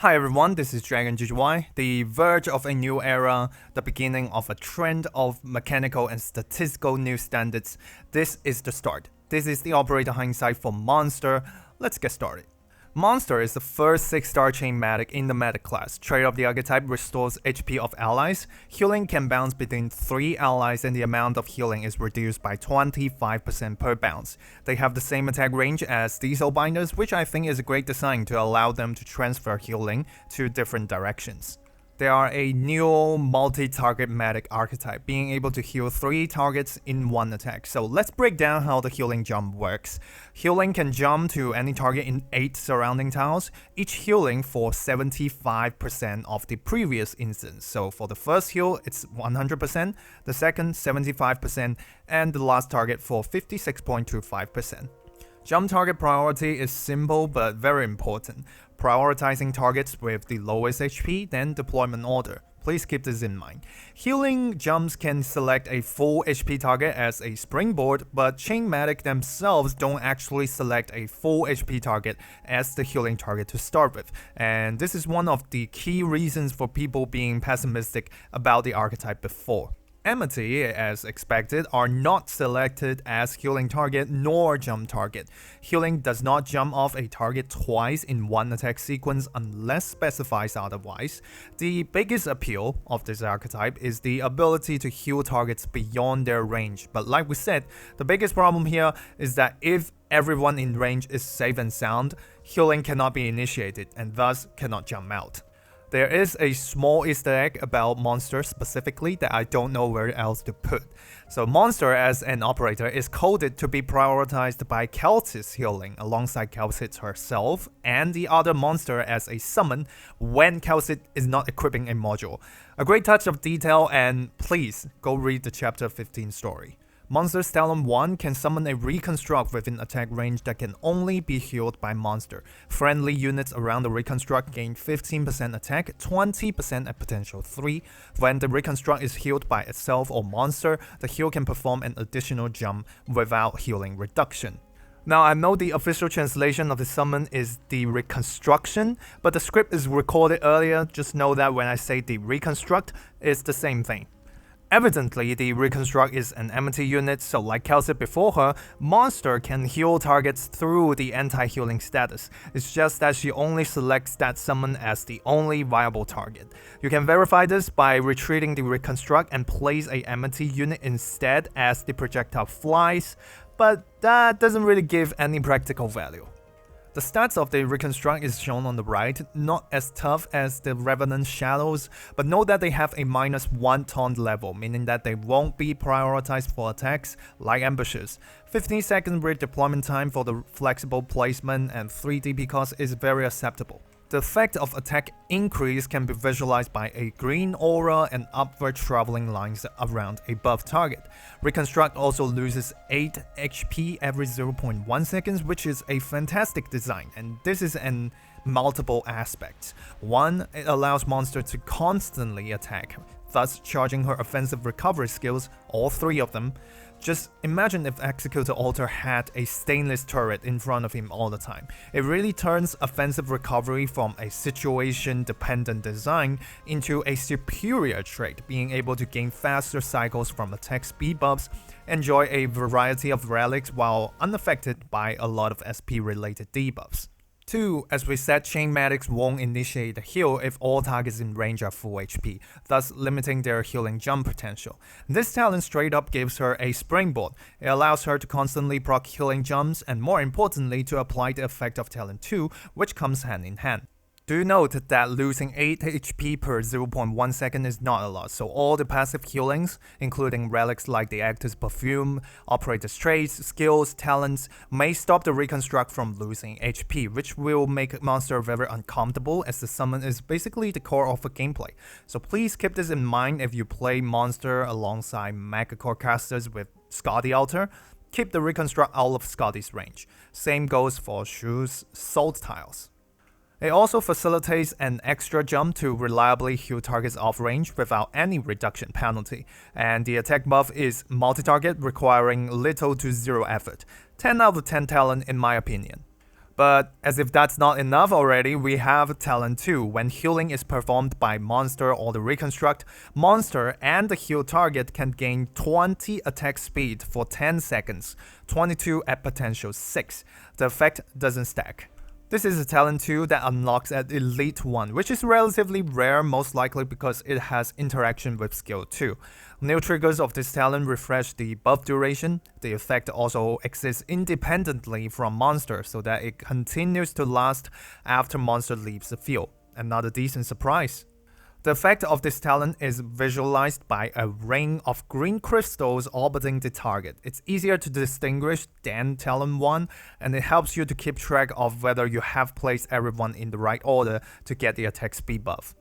Hi everyone, this is Dragon GGY. The verge of a new era, the beginning of a trend of mechanical and statistical new standards. This is the start. This is the operator Hindsight for Mon3tr. Let's get started. Mon3tr is the first 6-star chain medic in the medic class. Trait of the Archetype restores HP of allies. Healing can bounce between 3 allies and the amount of healing is reduced by 25% per bounce. They have the same attack range as these Obadiahs, which I think is a great design to allow them to transfer healing to different directions. They are a new multi-target medic archetype, being able to heal 3 targets in one attack. So let's break down how the healing jump works. Healing can jump to any target in 8 surrounding tiles, each healing for 75% of the previous instance. So for the first heal, it's 100%, the second 75%, and the last target for 56.25%. Jump target priority is simple but very important. Prioritizing targets with the lowest HP, then deployment order. Please keep this in mind. Healing jumps can select a full HP target as a springboard, but Chain Medic themselves don't actually select a full HP target as the healing target to start with. And this is one of the key reasons for people being pessimistic about the archetype before. Amity, as expected, are not selected as healing target nor jump target. Healing does not jump off a target twice in one attack sequence unless specified otherwise. The biggest appeal of this archetype is the ability to heal targets beyond their range, but like we said, the biggest problem here is that if everyone in range is safe and sound, healing cannot be initiated and thus cannot jump out. There is a small Easter egg about Mon3tr specifically that I don't know where else to put. So Mon3tr as an operator is coded to be prioritized by Celtis healing alongside Celtis herself and the other Mon3tr as a summon when Celtis is not equipping a module. A great touch of detail, and please go read the chapter 15 story. Mon3tr Talon 1 can summon a reconstruct within attack range that can only be healed by Mon3tr. Friendly units around the reconstruct gain 15% attack, 20% at potential 3. When the reconstruct is healed by itself or Mon3tr, the heal can perform an additional jump without healing reduction. Now I know the official translation of the summon is the reconstruction, but the script is recorded earlier. Just know that when I say the reconstruct, it's the same thing. Evidently, the reconstruct is an amity unit, so like Celtis before her, Mon3tr can heal targets through the anti-healing status. It's just that she only selects that summon as the only viable target. You can verify this by retreating the reconstruct and place a amity unit instead as the projectile flies, but that doesn't really give any practical value. The stats of the reconstruct is shown on the right, not as tough as the Revenant Shadows, but note that they have a -1 taunt level, meaning that they won't be prioritized for attacks like ambushes. 15-second redeployment time for the flexible placement and 3 DP cost is very acceptable. The effect of attack increase can be visualized by a green aura and upward traveling lines around a buff target. Reconstruct also loses 8 HP every 0.1 seconds, which is a fantastic design, and this is in multiple aspects. 1, it allows Mon3tr to constantly attack, thus charging her offensive recovery skills, all 3 of them. Just imagine if Executor Alter had a stainless turret in front of him all the time. It really turns offensive recovery from a situation-dependent design into a superior trait, being able to gain faster cycles from attack speed buffs, enjoy a variety of relics while unaffected by a lot of SP-related debuffs. 2. As we said, Chain Medics won't initiate the heal if all targets in range are full HP, thus limiting their healing jump potential. This talent straight up gives her a springboard. It allows her to constantly proc healing jumps and more importantly to apply the effect of Talent 2, which comes hand in hand. Do note that losing 8 HP per 0.1 second is not a lot, so all the passive healings, including relics like the Actor's Perfume, Operator's Traits, Skills, Talents, may stop the reconstruct from losing HP, which will make Mon3tr very uncomfortable as the summon is basically the core of the gameplay. So please keep this in mind if you play Mon3tr alongside Megacore casters with Scotty Alter. Keep the reconstruct out of Scotty's range. Same goes for Shu's Salt Tiles. It also facilitates an extra jump to reliably heal targets off range without any reduction penalty, and the attack buff is multi-target requiring little to zero effort. 10 out of 10 talent in my opinion. But as if that's not enough already, we have talent 2. When healing is performed by Mon3tr or the Reconstruct, Mon3tr and the heal target can gain 20 attack speed for 10 seconds, 22 at potential 6. The effect doesn't stack. This is a talent 2 that unlocks at Elite 1, which is relatively rare, most likely because it has interaction with skill 2. New triggers of this talent refresh the buff duration. The effect also exists independently from Mon3tr so that it continues to last after Mon3tr leaves the field. Another decent surprise. The effect of this talent is visualized by a ring of green crystals orbiting the target. It's easier to distinguish than talent 1, and it helps you to keep track of whether you have placed everyone in the right order to get the attack speed buff.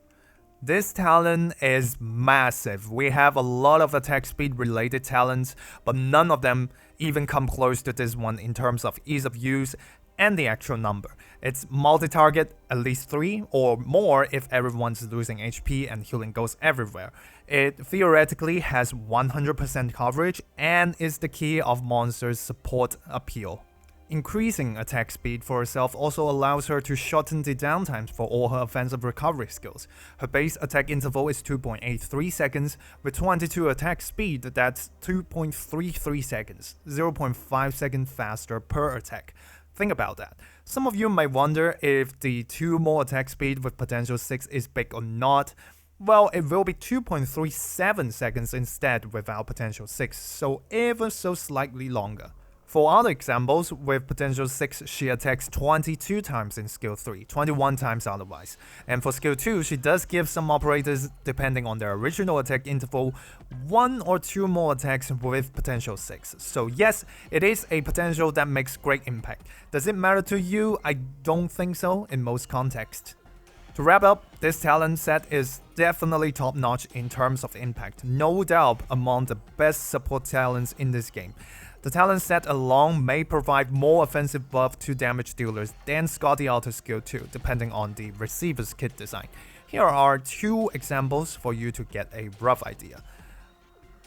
This talent is massive. We have a lot of attack speed related talents, but none of them even come close to this one in terms of ease of use and the actual number. It's multi-target, at least 3 or more if everyone's losing HP and healing goes everywhere. It theoretically has 100% coverage and is the key of Mon3tr's support appeal. Increasing attack speed for herself also allows her to shorten the downtimes for all her offensive recovery skills. Her base attack interval is 2.83 seconds, with 22 attack speed, that's 2.33 seconds, 0.5 seconds faster per attack. Think about that. Some of you might wonder if the 2 more attack speed with potential 6 is big or not. Well, it will be 2.37 seconds instead without potential 6, so ever so slightly longer. For other examples, with potential 6, she attacks 22 times in skill 3, 21 times otherwise. And for skill 2, she does give some operators, depending on their original attack interval, 1 or 2 more attacks with potential 6. So yes, it is a potential that makes great impact. Does it matter to you? I don't think so in most contexts. To wrap up, this talent set is definitely top-notch in terms of impact, no doubt among the best support talents in this game. The talent set alone may provide more offensive buff to damage dealers than Scotty Alter skill 2, depending on the receiver's kit design. Here are 2 examples for you to get a rough idea.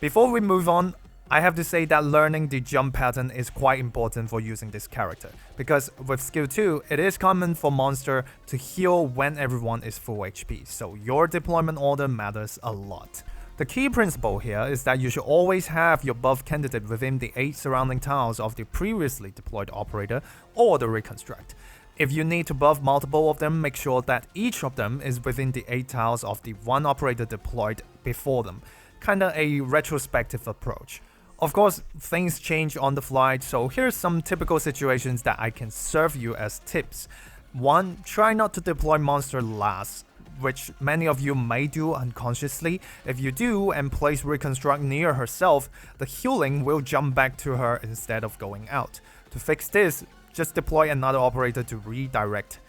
Before we move on, I have to say that learning the jump pattern is quite important for using this character, because with skill 2, it is common for Mon3tr to heal when everyone is full HP, so your deployment order matters a lot. The key principle here is that you should always have your buff candidate within the 8 surrounding tiles of the previously deployed operator or the reconstruct. If you need to buff multiple of them, make sure that each of them is within the 8 tiles of the one operator deployed before them. Kinda a retrospective approach. Of course, things change on the fly, so here's some typical situations that I can serve you as tips. 1. Try not to deploy Mon3tr last, which many of you may do unconsciously. If you do and place Reconstruct near herself, the healing will jump back to her instead of going out. To fix this, just deploy another operator to redirect.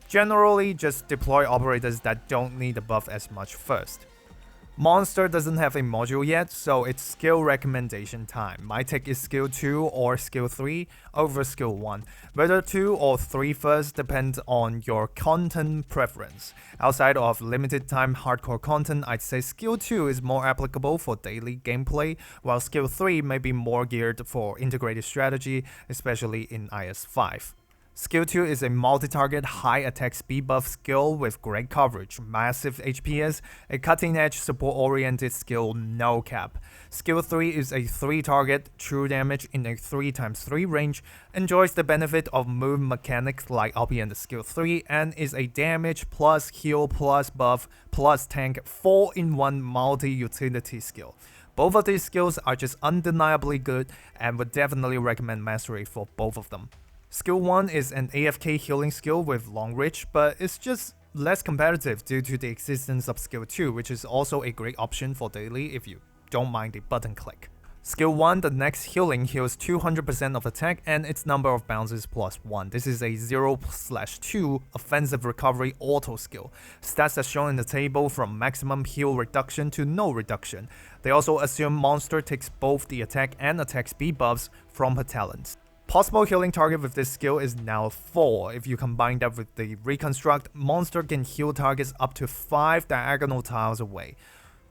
Generally, just deploy operators that don't need the buff as much first. Mon3tr doesn't have a module yet, so it's skill recommendation time. My take is skill 2 or skill 3 over skill 1. Whether 2 or 3 first depends on your content preference. Outside of limited time hardcore content, I'd say skill 2 is more applicable for daily gameplay, while skill 3 may be more geared for integrated strategy, especially in IS5. Skill 2 is a multi-target high attack speed buff skill with great coverage, massive HPS, a cutting-edge support-oriented skill no cap. Skill 3 is a 3-target true damage in a 3x3 range, enjoys the benefit of move mechanics like RP and the skill 3, and is a damage plus heal plus buff plus tank 4-in-1 multi-utility skill. Both of these skills are just undeniably good and would definitely recommend mastery for both of them. Skill 1 is an AFK healing skill with long reach, but it's just less competitive due to the existence of Skill 2, which is also a great option for daily if you don't mind the button click. Skill 1, the next healing, heals 200% of attack and its number of bounces plus 1. This is a 0/2 offensive recovery auto skill. Stats as shown in the table from maximum heal reduction to no reduction. They also assume Mon3tr takes both the attack and attack speed buffs from her talents. Possible healing target with this skill is now 4. If you combine that with the Reconstruct, Mon3tr can heal targets up to 5 diagonal tiles away.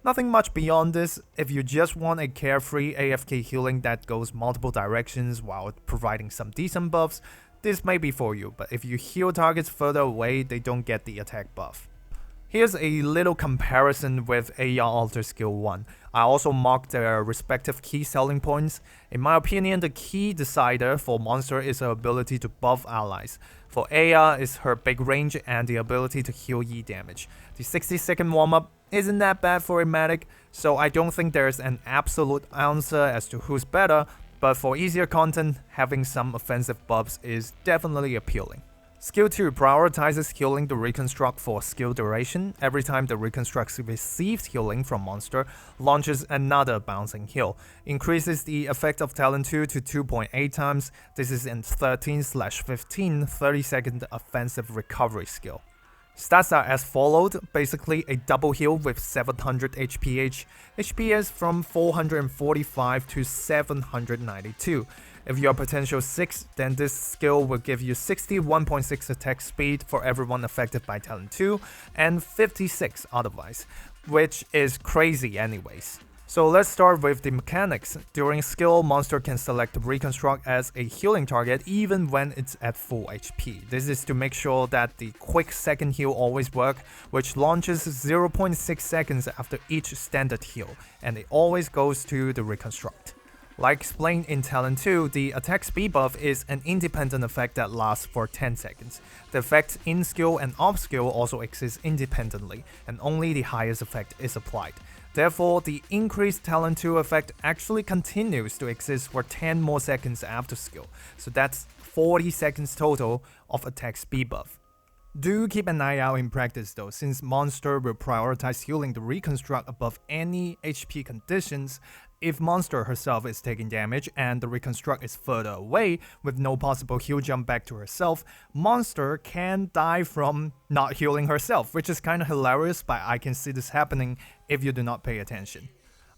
Nothing much beyond this. If you just want a carefree AFK healing that goes multiple directions while providing some decent buffs, this may be for you, but if you heal targets further away, they don't get the attack buff. Here's a little comparison with AR Alter Skill 1. I also marked their respective key selling points. In my opinion, the key decider for Mon3tr is her ability to buff allies. For AR is her big range and the ability to heal E damage. The 60-second warm-up isn't that bad for a medic, so I don't think there's an absolute answer as to who's better, but for easier content, having some offensive buffs is definitely appealing. Skill 2 prioritizes healing the Reconstruct for skill duration. Every time the Reconstruct receives healing from Mon3tr, launches another bouncing heal. Increases the effect of Talent 2 to 2.8 times. This is in 13/15 30-second offensive recovery skill. Stats are as followed, basically a double heal with 700 HPH, HPS from 445 to 792. If you're potential 6, then this skill will give you 61.6 attack speed for everyone affected by Talent 2, and 56 otherwise, which is crazy anyways. So let's start with the mechanics. During skill, Mon3tr can select Reconstruct as a healing target even when it's at full HP. This is to make sure that the quick second heal always works, which launches 0.6 seconds after each standard heal, and it always goes to the Reconstruct. Like explained in Talent 2, the attack speed buff is an independent effect that lasts for 10 seconds. The effects in skill and off skill also exist independently, and only the highest effect is applied. Therefore, the increased Talent 2 effect actually continues to exist for 10 more seconds after skill, so that's 40 seconds total of attack speed buff. Do keep an eye out in practice though, since Mon3tr will prioritize healing the Reconstruct above any HP conditions. If Mon3tr herself is taking damage and the Reconstruct is further away with no possible heal jump back to herself, Mon3tr can die from not healing herself, which is kinda hilarious, but I can see this happening if you do not pay attention.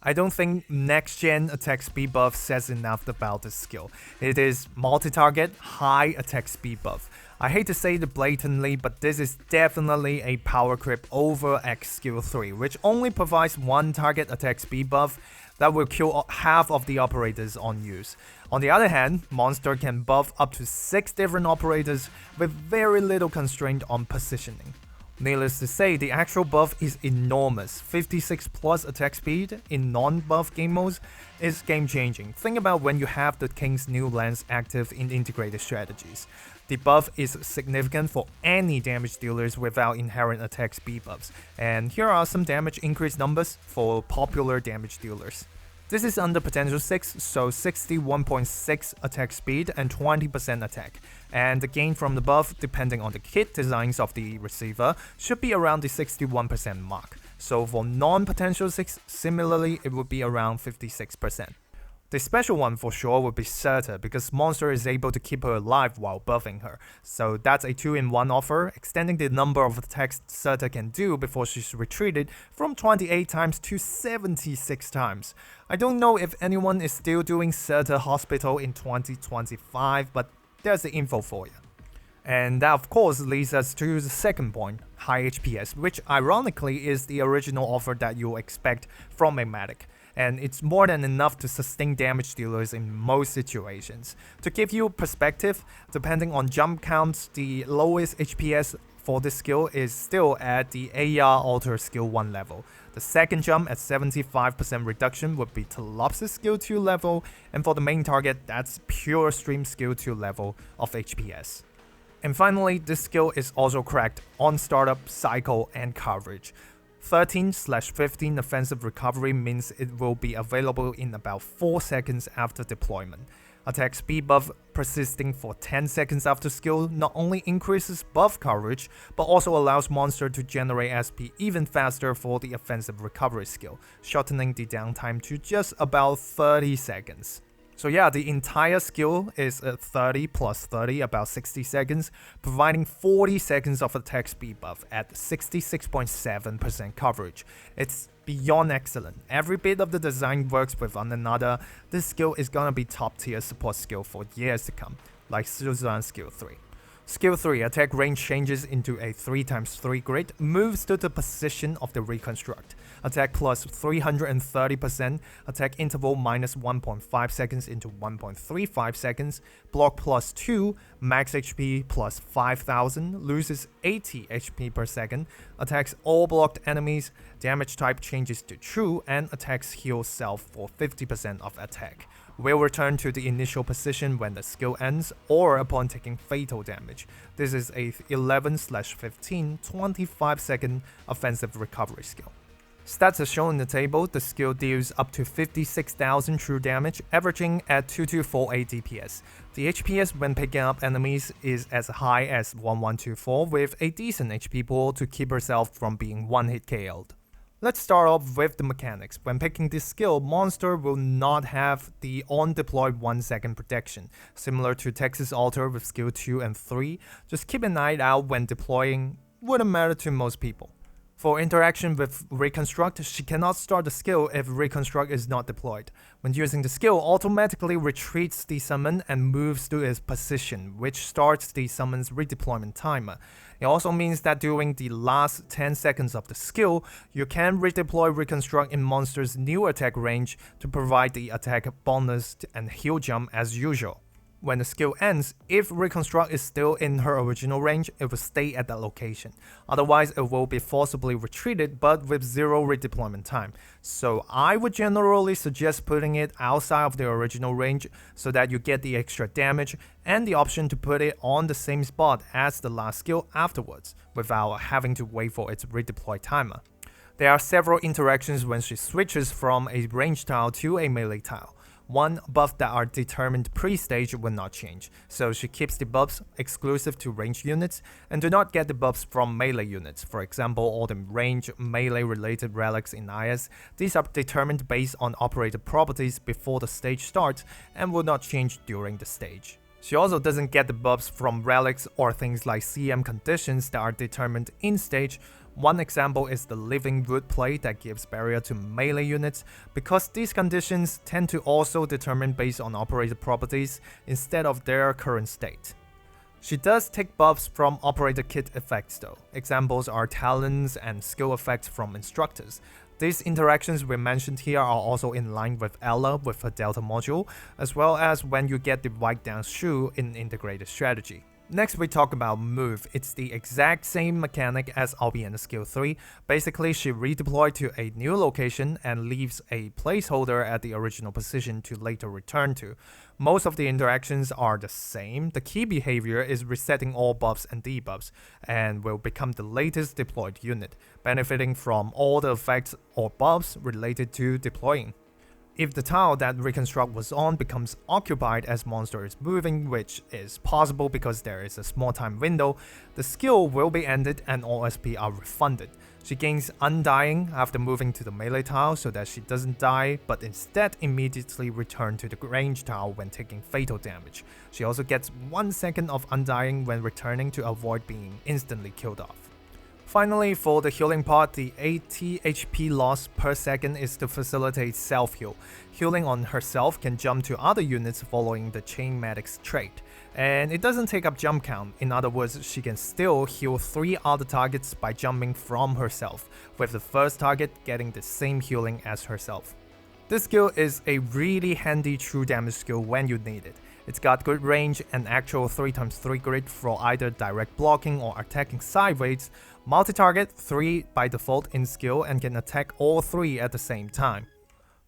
I don't think next gen attack speed buff says enough about this skill. It is multi-target, high attack speed buff. I hate to say it blatantly, but this is definitely a power creep over X skill 3, which only provides one target attack speed buff that will kill half of the operators on use. On the other hand, Mon3tr can buff up to 6 different operators with very little constraint on positioning. Needless to say, the actual buff is enormous. 56 plus attack speed in non-buff game modes is game-changing. Think about when you have the King's New Lance active in integrated strategies. The buff is significant for any damage dealers without inherent attack speed buffs, and here are some damage increase numbers for popular damage dealers. This is under potential 6, so 61.6 attack speed and 20% attack, and the gain from the buff, depending on the kit designs of the receiver, should be around the 61% mark. So for non-potential 6, similarly it would be around 56%. The special one for sure would be seithr, because Mon3tr is able to keep her alive while buffing her, so that's a 2-in-1 offer, extending the number of attacks seithr can do before she's retreated from 28 times to 76 times. I don't know if anyone is still doing seithr Hospital in 2025, but there's the info for you. And that of course leads us to the second point, high HPS, which ironically is the original offer that you'll expect from a medic. And it's more than enough to sustain damage dealers in most situations. To give you perspective, depending on jump counts, the lowest HPS for this skill is still at the AR Alter Skill 1 level. The second jump at 75% reduction would be Telopsis Skill 2 level, and for the main target, that's pure Stream Skill 2 level of HPS. And finally, this skill is also cracked on startup, cycle, and coverage. 13/15 offensive recovery means it will be available in about 4 seconds after deployment. Attack speed buff persisting for 10 seconds after skill not only increases buff coverage, but also allows Mon3tr to generate SP even faster for the offensive recovery skill, shortening the downtime to just about 30 seconds. So yeah, the entire skill is 30 plus 30, about 60 seconds, providing 40 seconds of attack speed buff at 66.7% coverage. It's beyond excellent. Every bit of the design works with one another. This skill is gonna be top tier support skill for years to come, like Suzanne's skill 3. Skill 3, attack range changes into a 3x3 grid, moves to the position of the reconstruct. Attack plus 330%, attack interval minus 1.5 seconds into 1.35 seconds, block plus 2, max HP plus 5000, loses 80 HP per second, attacks all blocked enemies, damage type changes to true, and attacks heal self for 50% of attack. Will return to the initial position when the skill ends or upon taking fatal damage. This is a 11/15 25-second offensive recovery skill. Stats are shown in the table. The skill deals up to 56,000 true damage, averaging at 2248 DPS. The HPS when picking up enemies is as high as 1124 with a decent HP pool to keep herself from being one-hit KO'd. Let's start off with the mechanics. When picking this skill, Mon3tr will not have the on-deploy 1 second protection. Similar to Texas Alter with skill 2 and 3, just keep an eye out when deploying, wouldn't matter to most people. For interaction with Reconstruct, she cannot start the skill if Reconstruct is not deployed. When using the skill, automatically retreats the summon and moves to its position, which starts the summon's redeployment timer. It also means that during the last 10 seconds of the skill, you can redeploy Reconstruct in Mon3tr's new attack range to provide the attack bonus and heal jump as usual. When the skill ends, if Reconstruct is still in her original range, it will stay at that location. Otherwise, it will be forcibly retreated but with 0 redeployment time. So I would generally suggest putting it outside of the original range so that you get the extra damage and the option to put it on the same spot as the last skill afterwards, without having to wait for its redeploy timer. There are several interactions when she switches from a range tile to a melee tile. One, buffs that are determined pre-stage will not change, so she keeps the buffs exclusive to range units and do not get the buffs from melee units. For example, all the range melee related relics in IS, these are determined based on operator properties before the stage starts and will not change during the stage. She also doesn't get the buffs from relics or things like CM conditions that are determined in stage. One example is the Living Wood plate that gives barrier to melee units, because these conditions tend to also determine based on operator properties instead of their current state. She does take buffs from operator kit effects though. Examples are talents and skill effects from instructors. These interactions we mentioned here are also in line with Ella with her Delta module, as well as when you get the White Down Shoe in integrated strategy. Next we talk about Move. It's the exact same mechanic as Obadiah skill 3. Basically, she redeployed to a new location and leaves a placeholder at the original position to later return to. Most of the interactions are the same. The key behavior is resetting all buffs and debuffs, and will become the latest deployed unit, benefiting from all the effects or buffs related to deploying. If the tile that Reconstruct was on becomes occupied as Mon3tr is moving, which is possible because there is a small time window, the skill will be ended and all SP are refunded. She gains Undying after moving to the melee tile so that she doesn't die, but instead immediately return to the range tile when taking fatal damage. She also gets 1 second of Undying when returning to avoid being instantly killed off. Finally, for the healing part, the 80 HP loss per second is to facilitate self-heal. Healing on herself can jump to other units following the Chainmatic's trait, and it doesn't take up jump count. In other words, she can still heal 3 other targets by jumping from herself, with the first target getting the same healing as herself. This skill is a really handy true damage skill when you need it. It's got good range and actual 3x3 grid for either direct blocking or attacking sideways, multi-target 3 by default in skill and can attack all 3 at the same time.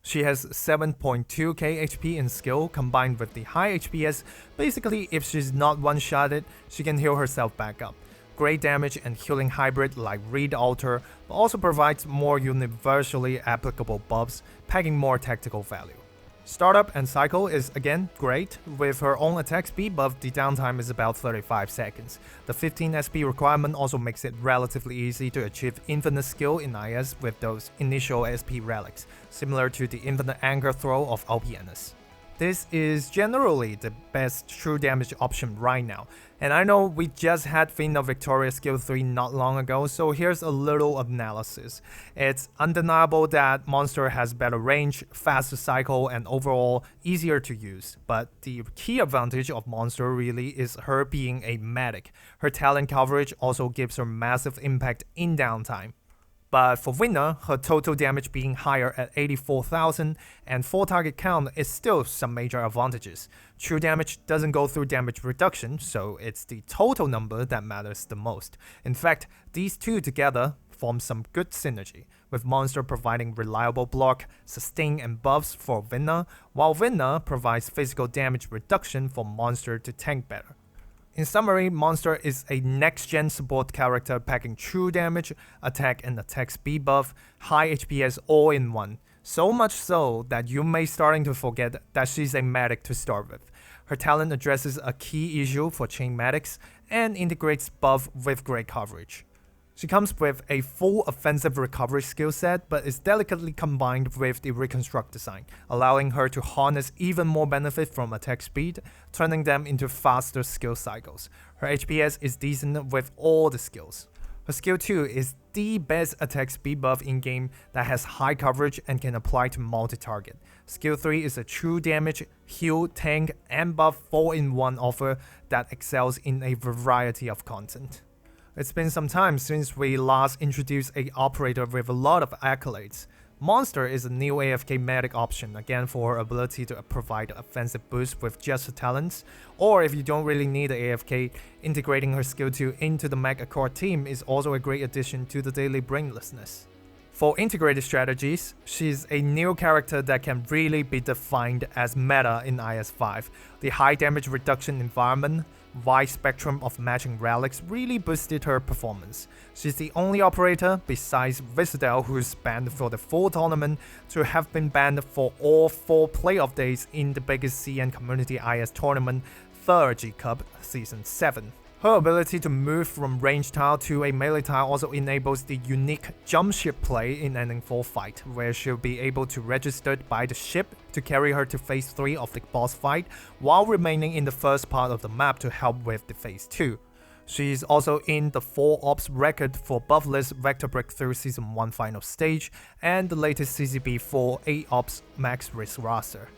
She has 7.2k HP in skill combined with the high HPS. Basically, if she's not one-shotted, she can heal herself back up. Great damage and healing hybrid like Read Alter, but also provides more universally applicable buffs, packing more tactical value. Startup and cycle is again great. With her own attack speed buff, the downtime is about 35 seconds. The 15 SP requirement also makes it relatively easy to achieve infinite skill in IS with those initial SP relics, similar to the infinite anchor throw of Obadiah. this is generally the best true damage option right now. And I know we just had Finna Victoria skill 3 not long ago, so here's a little analysis. It's undeniable that Mon3tr has better range, faster cycle, and overall easier to use. But the key advantage of Mon3tr really is her being a medic. Her talent coverage also gives her massive impact in downtime. But for Winner, her total damage being higher at 84,000 and full target count is still some major advantages. True damage doesn't go through damage reduction, so it's the total number that matters the most. In fact, these two together form some good synergy, with Mon3tr providing reliable block, sustain, and buffs for Winner, while Winner provides physical damage reduction for Mon3tr to tank better. In summary, Mon3tr is a next-gen support character packing true damage, attack and attack speed buff, high HPS all in one. So much so that you may starting to forget that she's a medic to start with. Her talent addresses a key issue for chain medics and integrates buff with great coverage. She comes with a full offensive recovery skill set, but is delicately combined with the reconstruct design, allowing her to harness even more benefit from attack speed, turning them into faster skill cycles. Her HPS is decent with all the skills. Her skill 2 is the best attack speed buff in-game that has high coverage and can apply to multi-target. Skill 3 is a true damage, heal, tank, and buff 4-in-1 offer that excels in a variety of content. It's been some time since we last introduced an operator with a lot of accolades. Mon3tr is a new AFK medic option, again for her ability to provide offensive boost with just her talents, or if you don't really need an AFK, integrating her skill 2 into the Mech Accord team is also a great addition to the daily brainlessness. For integrated strategies, she's a new character that can really be defined as meta in IS5. The high damage reduction environment, wide spectrum of matching relics really boosted her performance. She's the only operator, besides Viscedel, who's banned for the full tournament, to have been banned for all 4 playoff days in the biggest CN community IS tournament, 3rd G Cup Season 7. Her ability to move from range tile to a melee tile also enables the unique jump ship play in ending full fight, where she'll be able to register by the ship to carry her to phase 3 of the boss fight, while remaining in the first part of the map to help with the phase 2. She's also in the 4 ops record for buffless Vector Breakthrough Season 1 final stage, and the latest CCB for 8 ops max risk roster.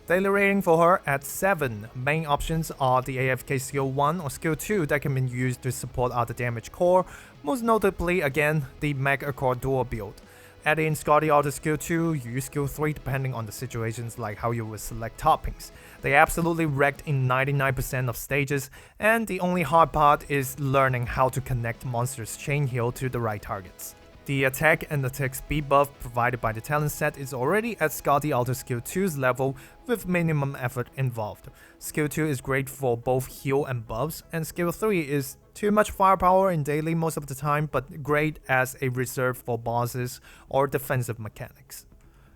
Daily rating for her at 7. Main options are the AFK skill 1 or skill 2 that can be used to support other damage core, most notably again the Mech Accord dual build. Add in Scotty Auto skill 2, use skill 3 depending on the situations like how you would select toppings. They absolutely wrecked in 99% of stages, and the only hard part is learning how to connect Mon3tr's chain heal to the right targets. The attack and attack speed buff provided by the talent set is already at Scotty Auto Skill 2's level with minimum effort involved. Skill 2 is great for both heal and buffs, and Skill 3 is too much firepower in daily most of the time, but great as a reserve for bosses or defensive mechanics.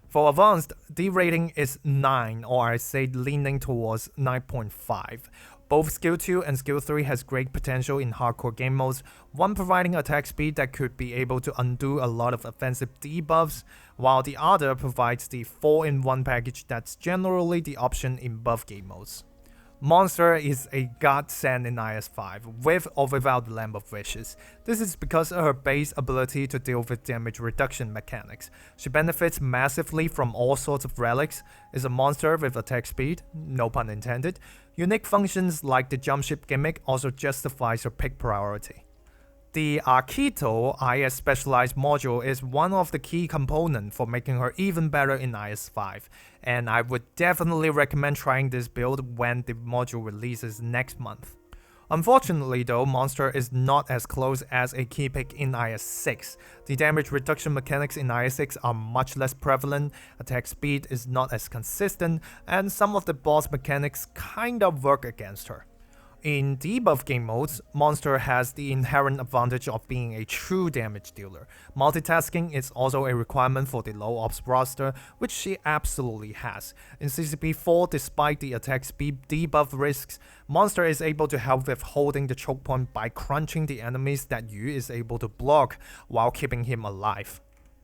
For advanced, the rating is 9, or I say leaning towards 9.5. Both Skill 2 and Skill 3 has great potential in hardcore game modes, one providing attack speed that could be able to undo a lot of offensive debuffs, while the other provides the 4-in-1 package that's generally the option in buff game modes. Mon3tr is a godsend in IS5, with or without the Lamp of Wishes. This is because of her base ability to deal with damage reduction mechanics. She benefits massively from all sorts of relics, is a monster with attack speed, no pun intended. Unique functions like the jump ship gimmick also justifies her pick priority. The Archetype IS specialized module is one of the key components for making her even better in IS5, and I would definitely recommend trying this build when the module releases next month. Unfortunately though, Mon3tr is not as close as a key pick in IS6. The damage reduction mechanics in IS6 are much less prevalent, attack speed is not as consistent, and some of the boss mechanics kind of work against her. In debuff game modes, Mon3tr has the inherent advantage of being a true damage dealer. Multitasking is also a requirement for the low ops roster, which she absolutely has. In CCP4, despite the attack speed debuff risks, Mon3tr is able to help with holding the choke point by crunching the enemies that Yu is able to block while keeping him alive.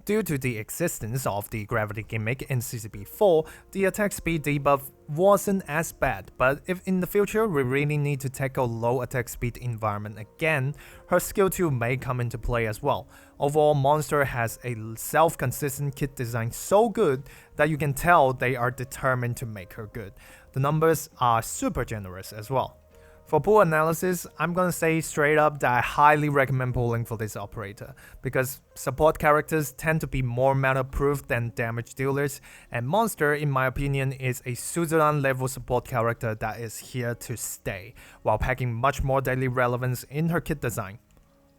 Due to the existence of the gravity gimmick in CCP4, the attack speed debuff wasn't as bad, but if in the future we really need to tackle low attack speed environment again, her skill 2 may come into play as well. Overall, Mon3tr has a self-consistent kit design so good that you can tell they are determined to make her good. The numbers are super generous as well. For pool analysis, I'm gonna say straight up that I highly recommend pulling for this operator, because support characters tend to be more meta-proof than damage dealers, and Mon3tr, in my opinion, is a Suzerain level support character that is here to stay, while packing much more daily relevance in her kit design.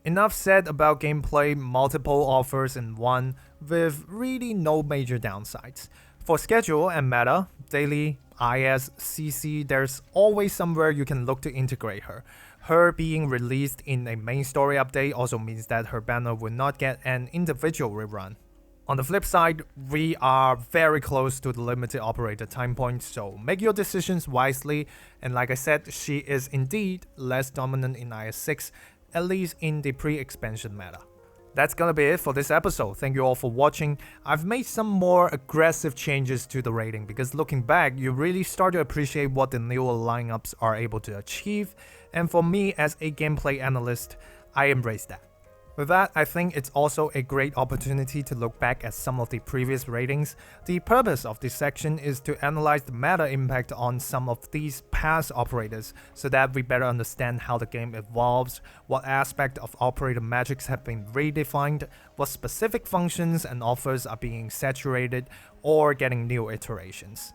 Enough said about gameplay, multiple offers in one, with really no major downsides. For schedule and meta, daily, IS, CC, there's always somewhere you can look to integrate her. Her being released in a main story update also means that her banner will not get an individual rerun. On the flip side, we are very close to the limited operator time point, so make your decisions wisely, and like I said, she is indeed less dominant in IS6, at least in the pre-expansion meta. That's gonna be it for this episode. Thank you all for watching. I've made some more aggressive changes to the rating because looking back, you really start to appreciate what the newer lineups are able to achieve, and for me as a gameplay analyst, I embrace that. With that, I think it's also a great opportunity to look back at some of the previous ratings. The purpose of this section is to analyze the meta impact on some of these past operators so that we better understand how the game evolves, what aspect of operator metrics have been redefined, what specific functions and offers are being saturated or getting new iterations.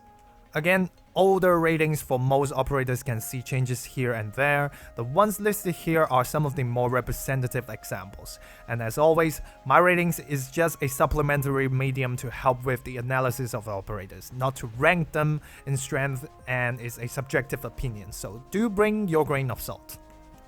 Again, older ratings for most operators can see changes here and there. The ones listed here are some of the more representative examples. And as always, my ratings is just a supplementary medium to help with the analysis of operators, not to rank them in strength, and is a subjective opinion, so do bring your grain of salt.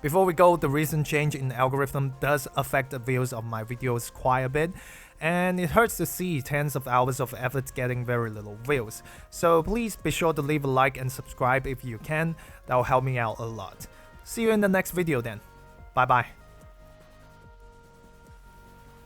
Before we go, the recent change in the algorithm does affect the views of my videos quite a bit, and it hurts to see tens of hours of effort getting very little views. So please be sure to leave a like and subscribe if you can, that will help me out a lot. See you in the next video then. Bye bye.